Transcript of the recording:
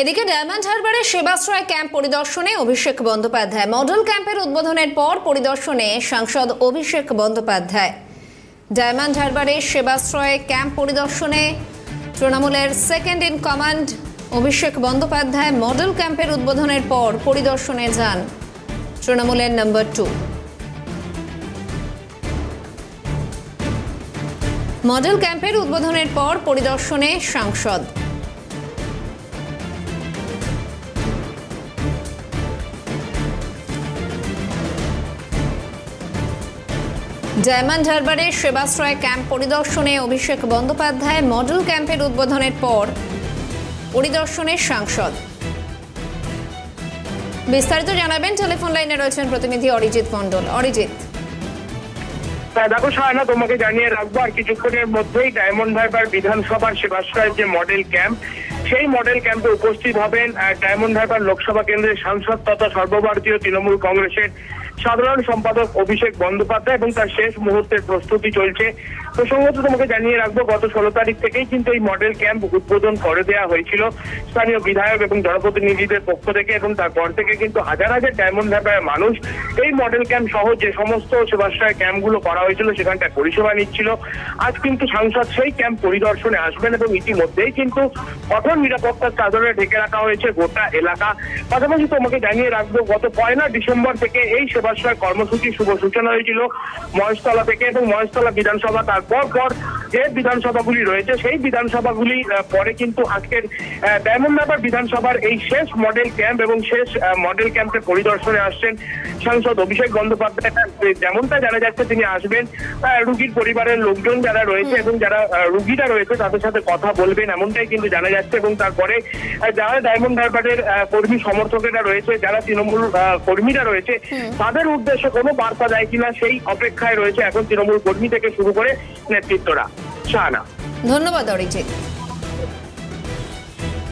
এদিকে diamond হারবারে Sebashray camp পরিদর্শনে Abhishek Bandyopadhyay. Model ক্যাম্পের উদ্বোধনের পর পরিদর্শনে সাংসদ অভিষেক বন্দ্যোপাধ্যায়। ডায়মন্ড হারবারে সেবাশ্রয় ক্যাম্প পরিদর্শনে তৃণমূলের second in command Abhishek Bandyopadhyay model ক্যাম্পের উদ্বোধনের পর পরিদর্শনে যান তৃণমূলের নম্বর 2। মডেল ক্যাম্পের উদ্বোধনের পর পরিদর্শনে সাংসদ। ডায়মন্ড হারবারে সেবাশ্রয় ক্যাম্প পরিদর্শনে অভিষেক বন্দ্যোপাধ্যায় মডেল ক্যাম্পের উদ্বোধনের পর পরিদর্শনে সাংসদ। বিস্তারিত জানাবেন, টেলিফোন লাইনে রয়েছেন প্রতিনিধি অরিজিৎ মণ্ডল। অরিজিৎ, দেখো সায়না, তোমাকে জানিয়ে রাখবো আর কিছুক্ষণের মধ্যেই ডায়মন্ড হারবার বিধানসভার সেবাশ্রয়ের যে মডেল ক্যাম্প, সেই মডেল ক্যাম্পে উপস্থিত হবেন ডায়মন্ড হারবার লোকসভা কেন্দ্রের সাংসদ তথা সর্বভারতীয় তৃণমূল কংগ্রেসের সাধারণ সম্পাদক অভিষেক বন্দ্যোপাধ্যায় এবং তার শেষ মুহূর্তের প্রস্তুতি চলছে। প্রসঙ্গত তোমাকে জানিয়ে রাখবো, গত 16 তারিখ থেকেই কিন্তু এই মডেল ক্যাম্প উদ্বোধন করে দেওয়া হয়েছিল স্থানীয় বিধায়ক এবং জনপ্রতিনিধিদের পক্ষ থেকে, এবং তারপর থেকে কিন্তু হাজার হাজার ডায়মন্ড হারবারের মানুষ এই মডেল ক্যাম্প সহ যে সমস্ত সেবাশ্রয় ক্যাম্পগুলো করা হয়েছিল সেখানটায় পরিষেবা নিচ্ছিল। আজ কিন্তু সাংসদ সেই ক্যাম্প পরিদর্শনে আসবেন এবং ইতিমধ্যেই কিন্তু কঠোর নিরাপত্তার চাদরে ঢেকে রাখা হয়েছে গোটা এলাকা। পাশাপাশি তোমাকে জানিয়ে রাখবো, গত 1 ডিসেম্বর থেকে এই সেবাশ্রয় কর্মসূচি শুভ সূচনা হয়েছিল মহেশতলা থেকে, এবং মহেশতলা বিধানসভা তারপর পর যে বিধানসভাগুলি রয়েছে সেই বিধানসভাগুলি পরে কিন্তু আজকের ডায়মন্ড হারবার বিধানসভার এই শেষ মডেল ক্যাম্প এবং শেষ মডেল ক্যাম্পের পরিদর্শনে আসছেন সাংসদ অভিষেক বন্দ্যোপাধ্যায়। যেমনটা জানা যাচ্ছে তিনি আসবেন রুগীর পরিবারের লোকজন যারা রয়েছে এবং যারা রুগীরা রয়েছে তাদের সাথে কথা বলবেন, এমনটাই কিন্তু জানা যাচ্ছে। এবং তারপরে যারা ডায়মন্ড হারবারের কর্মী সমর্থকেরা রয়েছে, যারা তৃণমূল কর্মীরা রয়েছে, তাদের উদ্দেশ্যে কোনো বার্তা দেয় কিনা সেই অপেক্ষায় রয়েছে এখন তৃণমূল কর্মী থেকে শুরু করে নেতৃত্বরা। শাহানা, ধন্যবাদ অরিজিৎ।